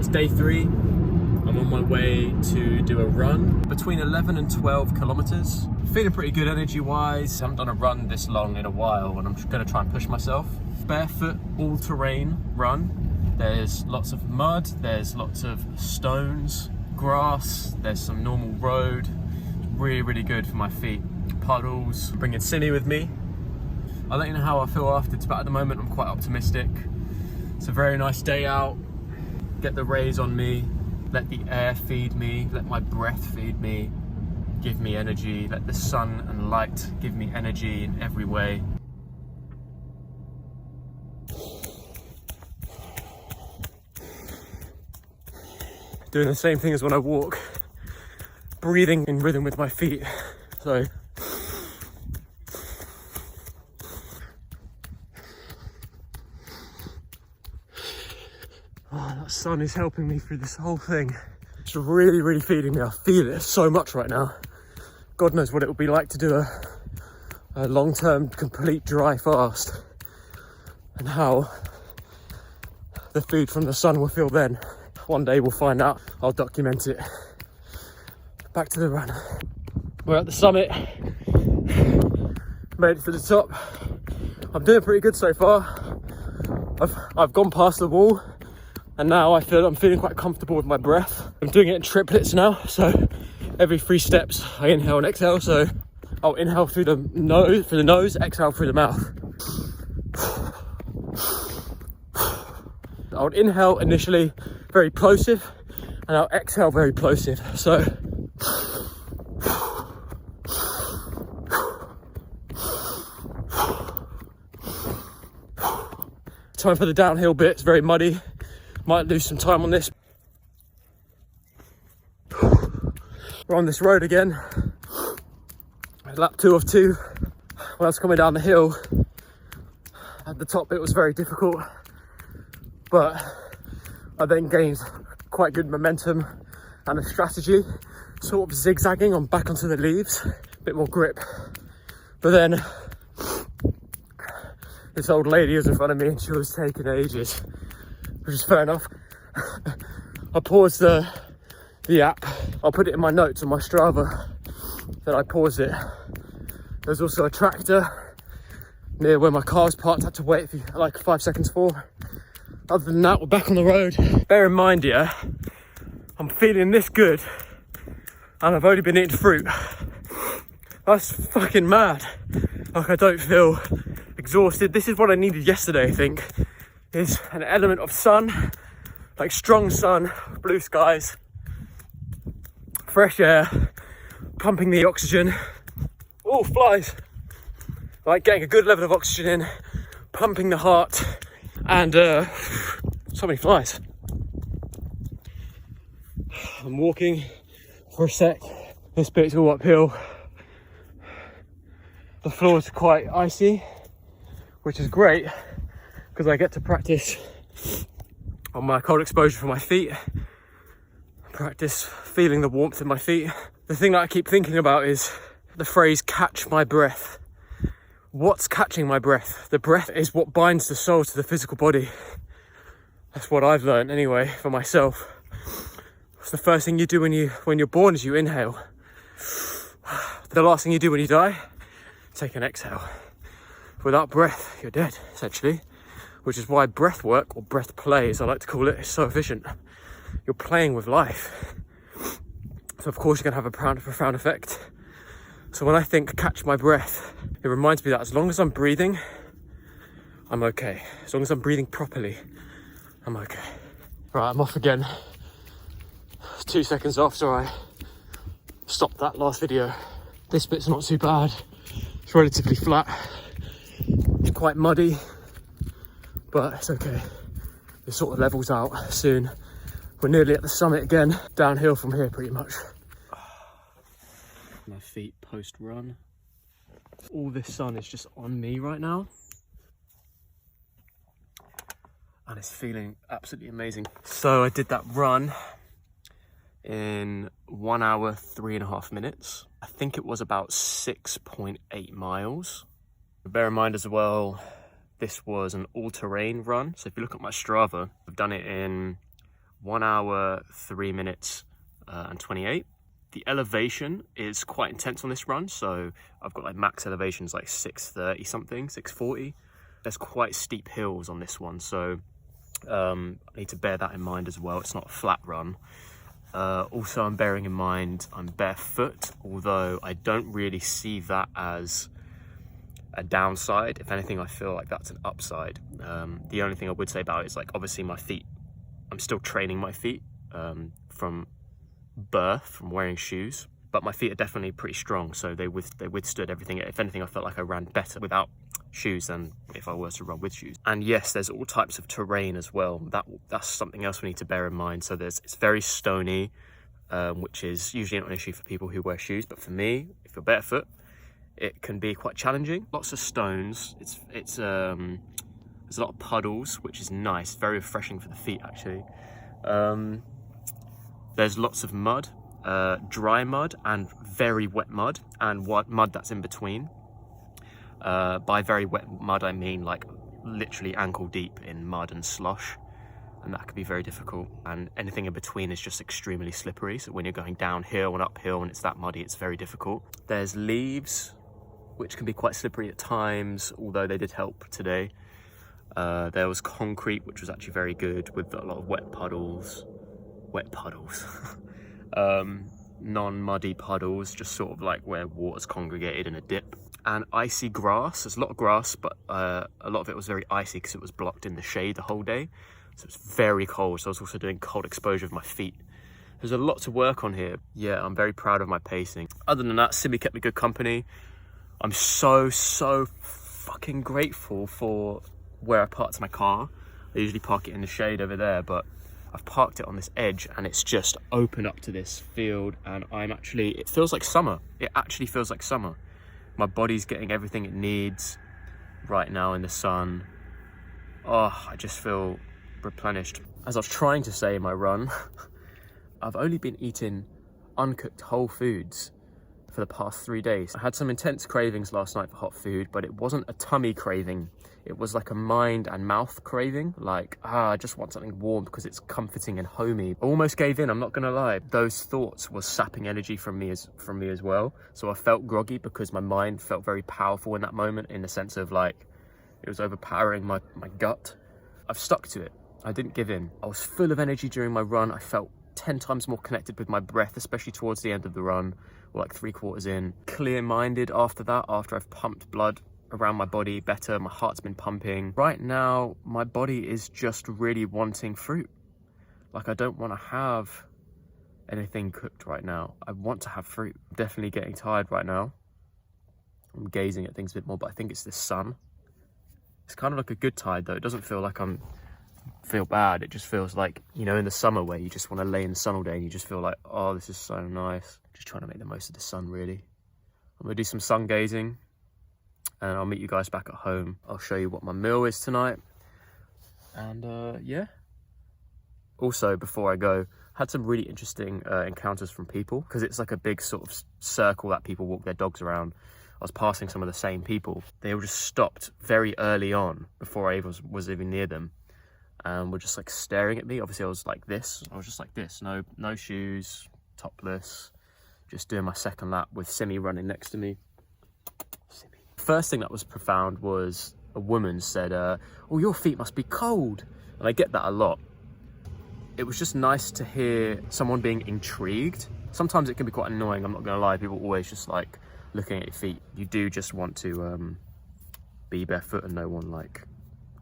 It's day 3. I'm on my way to do a run between 11 and 12 kilometers. Feeling pretty good energy-wise. I haven't done a run this long in a while, and I'm just gonna try and push myself. Barefoot, all-terrain run. There's lots of mud, there's lots of stones, grass, there's some normal road. Really, really good for my feet. Puddles. Bringing Cindy with me. I'll let you know how I feel afterwards, but at the moment I'm quite optimistic. It's a very nice day out. Get the rays on me, let the air feed me, let my breath feed me, give me energy, let the sun and light give me energy in every way. Doing the same thing as when I walk, breathing in rhythm with my feet. So that sun is helping me through this whole thing. It's really, really feeding me. I feel it so much right now. God knows what it will be like to do a long-term, complete dry fast, and how the food from the sun will feel then. One day we'll find out. I'll document it. Back to the run. We're at the summit. Made it to the top. I'm doing pretty good so far. I've gone past the wall, and now I'm feeling quite comfortable with my breath. I'm doing it in triplets now, so every 3 steps I inhale and exhale. So I'll inhale through the nose, exhale through the mouth. I'll inhale initially very plosive, and I'll exhale very plosive. So time for the downhill bit. It's very muddy. Might lose some time on this. We're on this road again. Lap 2 of 2. When I was coming down the hill, at the top it was very difficult, but I then gained quite good momentum and a strategy, sort of zigzagging on back onto the leaves, a bit more grip. But then this old lady was in front of me and she was taking ages, which is fair enough. I paused the app. I'll put it in my notes on my Strava that I paused it. There's also a tractor near where my car's parked. I had to wait for like 5 seconds for. Other than that, we're back on the road. Bear in mind, yeah, I'm feeling this good and I've only been eating fruit. That's fucking mad. Like, I don't feel exhausted. This is what I needed yesterday, I think, is an element of sun, like strong sun, blue skies, fresh air, pumping the oxygen. Oh, flies. Like getting a good level of oxygen in, pumping the heart, and so many flies. I'm walking for a sec. This bit's all uphill. The floor is quite icy, which is great because I get to practice on my cold exposure for my feet, practice feeling the warmth in my feet. The thing that I keep thinking about is the phrase catch my breath. What's catching my breath? The breath is what binds the soul to the physical body. That's what I've learned anyway for myself. It's the first thing you do when you're born is you inhale. The last thing you do when you die, take an exhale. Without breath, you're dead, essentially. Which is why breath work, or breath play as I like to call it, is so efficient. You're playing with life. So of course you're gonna have a profound effect. So when I think catch my breath, it reminds me that as long as I'm breathing, I'm okay. As long as I'm breathing properly, I'm okay. Right, I'm off again. 2 seconds after I stopped that last video. This bit's not too bad. It's relatively flat. It's quite muddy, but it's okay. It sort of levels out soon. We're nearly at the summit again. Downhill from here pretty much. My feet post-run. All this sun is just on me right now. And it's feeling absolutely amazing. So I did that run in 1 hour, 3.5 minutes. I think it was about 6.8 miles. Bear in mind as well, this was an all-terrain run. So if you look at my Strava, I've done it in 1 hour, 3 minutes and 28. The elevation is quite intense on this run, so I've got like max elevations like 630 something, 640. There's quite steep hills on this one, so I need to bear that in mind as well. It's not a flat run. Also, I'm bearing in mind I'm barefoot, although I don't really see that as a downside. If anything, I feel like that's an upside. The only thing I would say about it is like, obviously my feet, I'm still training my feet from birth, from wearing shoes, but my feet are definitely pretty strong, so they withstood everything. If anything, I felt like I ran better without shoes than if I were to run with shoes. And yes, there's all types of terrain as well. That's something else we need to bear in mind. So it's very stony, which is usually not an issue for people who wear shoes, but for me, if you're barefoot, it can be quite challenging. Lots of stones. There's a lot of puddles, which is nice, very refreshing for the feet actually. There's lots of mud, dry mud and very wet mud, and mud that's in between. By very wet mud, I mean like literally ankle deep in mud and slush, and that can be very difficult. And anything in between is just extremely slippery, so when you're going downhill and uphill and it's that muddy, it's very difficult. There's leaves, which can be quite slippery at times, although they did help today. There was concrete, which was actually very good, with a lot of wet puddles, non-muddy puddles, just sort of like where water's congregated in a dip. And icy grass. There's a lot of grass, but a lot of it was very icy because it was blocked in the shade the whole day, so it's very cold. So I was also doing cold exposure of my feet. There's a lot to work on here. Yeah, I'm very proud of my pacing. Other than that, Simi kept me good company. I'm so fucking grateful for where I parked my car. I usually park it in the shade over there, but I've parked it on this edge and it's just open up to this field, and it feels like summer. It actually feels like summer. My body's getting everything it needs right now in the sun. Oh, I just feel replenished. As I was trying to say in my run, I've only been eating uncooked whole foods for the past 3 days. I had some intense cravings last night for hot food, but it wasn't a tummy craving. It was like a mind and mouth craving, like, I just want something warm because it's comforting and homey. I almost gave in, I'm not gonna lie. Those thoughts was sapping energy from me as well. So I felt groggy because my mind felt very powerful in that moment, in the sense of like, it was overpowering my gut. I've stuck to it. I didn't give in. I was full of energy during my run. I felt 10 times more connected with my breath, especially towards the end of the run, or like 3/4 in. Clear-minded after that, after I've pumped blood around my body better, my heart's been pumping. Right now, my body is just really wanting fruit. Like, I don't want to have anything cooked right now. I want to have fruit. I'm definitely getting tired right now. I'm gazing at things a bit more, but I think it's the sun. It's kind of like a good tide though. It doesn't feel like feel bad. It just feels like, you know, in the summer where you just want to lay in the sun all day and you just feel like, oh, this is so nice. Just trying to make the most of the sun, really. I'm gonna do some sun gazing and I'll meet you guys back at home. I'll show you what my meal is tonight. And yeah. Also, before I go, had some really interesting encounters from people, because it's like a big sort of circle that people walk their dogs around. I was passing some of the same people. They all just stopped very early on before I was even near them, and were just like staring at me. Obviously I was like this. I was just like this. No shoes, topless, just doing my second lap with Simi running next to me. Simi. First thing that was profound was a woman said, oh, your feet must be cold. And I get that a lot. It was just nice to hear someone being intrigued. Sometimes it can be quite annoying, I'm not gonna lie. People always just like looking at your feet. You do just want to be barefoot and no one like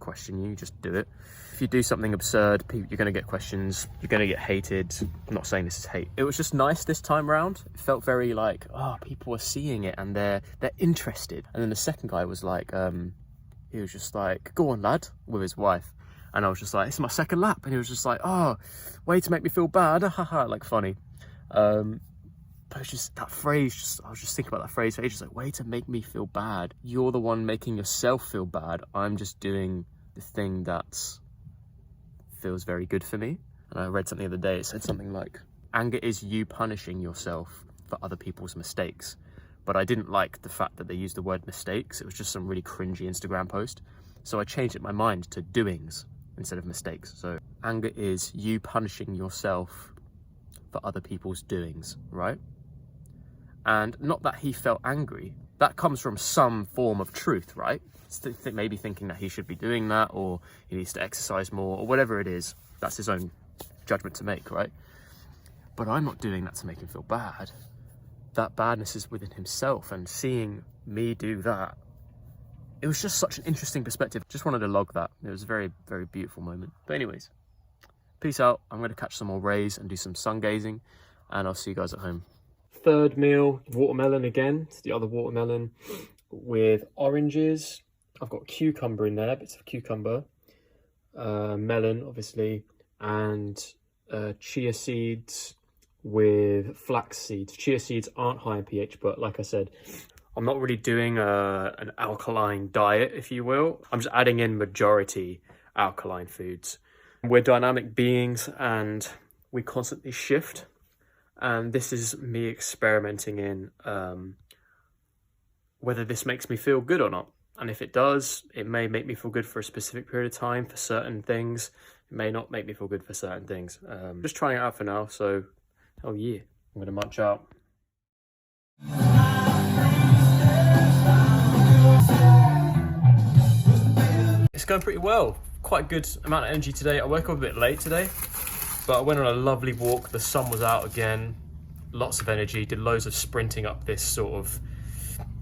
question you, just do it. If you do something absurd, you're gonna get questions, you're gonna get hated. I'm not saying this is hate. It was just nice this time round. It felt very like, oh, people are seeing it and they're interested. And then the second guy was like, he was just like, go on lad, with his wife. And I was just like, it's my second lap. And he was just like, oh, way to make me feel bad, haha, like funny. But it's just that phrase, I was just thinking about that phrase for ages, like, way to make me feel bad. You're the one making yourself feel bad. I'm just doing the thing that feels very good for me. And I read something the other day, it said something like, anger is you punishing yourself for other people's mistakes. But I didn't like the fact that they used the word mistakes. It was just some really cringy Instagram post. So I changed it in my mind to doings instead of mistakes. So Anger is you punishing yourself for other people's doings, right? And not that he felt angry. That comes from some form of truth, right? Maybe thinking that he should be doing that, or he needs to exercise more, or whatever it is. That's his own judgment to make, right? But I'm not doing that to make him feel bad. That badness is within himself, and seeing me do that, it was just such an interesting perspective. Just wanted to log that. It was a very, very beautiful moment. But anyways, peace out. I'm going to catch some more rays and do some sun gazing, and I'll see you guys at home. Third meal, watermelon again. It's the other watermelon with oranges. I've got cucumber in there, bits of cucumber, melon, obviously, and chia seeds with flax seeds. Chia seeds aren't high in pH, but like I said, I'm not really doing an alkaline diet, if you will. I'm just adding in majority alkaline foods. We're dynamic beings and we constantly shift. And this is me experimenting in whether this makes me feel good or not. And if it does, it may make me feel good for a specific period of time for certain things. It may not make me feel good for certain things. Just trying it out for now, so hell yeah. I'm gonna munch out. It's going pretty well. Quite a good amount of energy today. I woke up a bit late today, but I went on a lovely walk. The sun was out again. Lots of energy. Did loads of sprinting up this sort of,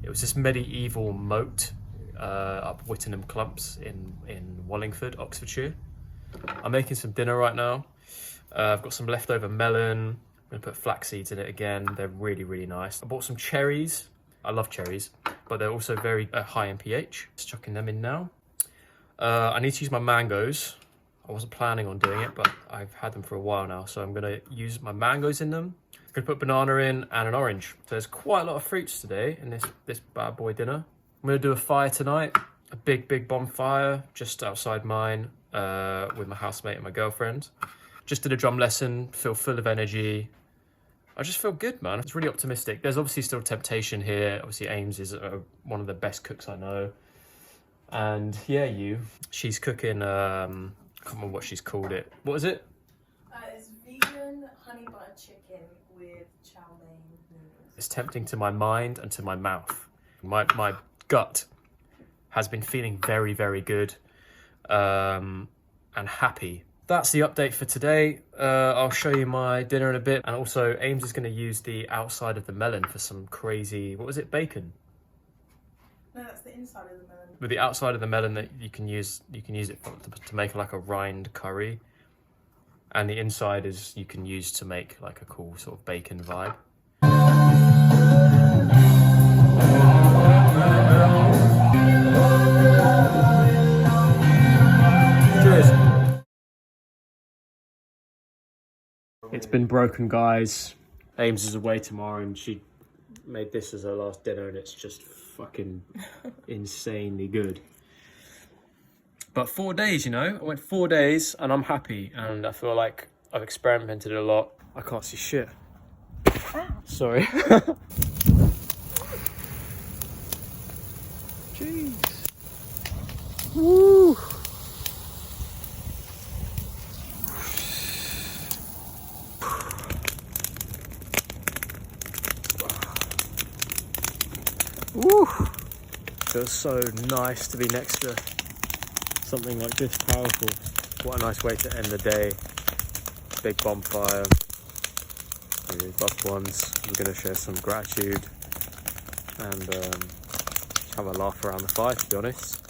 it was this medieval moat up Whittenham Clumps in Wallingford, Oxfordshire. I'm making some dinner right now. I've got some leftover melon. I'm gonna put flax seeds in it again. They're really, really nice. I bought some cherries. I love cherries, but they're also very high in pH. Just chucking them in now. I need to use my mangoes. I wasn't planning on doing it, but I've had them for a while now, so I'm gonna use my mangoes in them. I'm gonna put banana in and an orange. So there's quite a lot of fruits today in this bad boy dinner. I'm gonna do a fire tonight, a big bonfire just outside mine with my housemate and my girlfriend. Just did a drum lesson, feel full of energy. I just feel good, man. It's really optimistic. There's obviously still temptation here. Obviously Ames is one of the best cooks I know. And yeah, she's cooking, I can't remember what she's called it. What is it? It's vegan honey butter chicken with chow mein noodles. It's tempting to my mind and to my mouth. My gut has been feeling very, very good and happy. That's the update for today. I'll show you my dinner in a bit. And also Ames is going to use the outside of the melon for some crazy, what was it, bacon? No, that's the inside of the melon. With the outside of the melon that you can use it to make like a rind curry. And the inside is you can use to make like a cool sort of bacon vibe. Cheers. It's been broken, guys. Ames is away tomorrow and she made this as her last dinner and it's just fucking insanely good. But 4 days, you know, I went 4 days and I'm happy and I feel like I've experimented a lot. I can't see shit. Sorry. Jeez. Woo. Woo. Feels so nice to be next to something like this powerful. What a nice way to end the day. Big bonfire. Loved ones. We're going to share some gratitude and have a laugh around the fire, to be honest.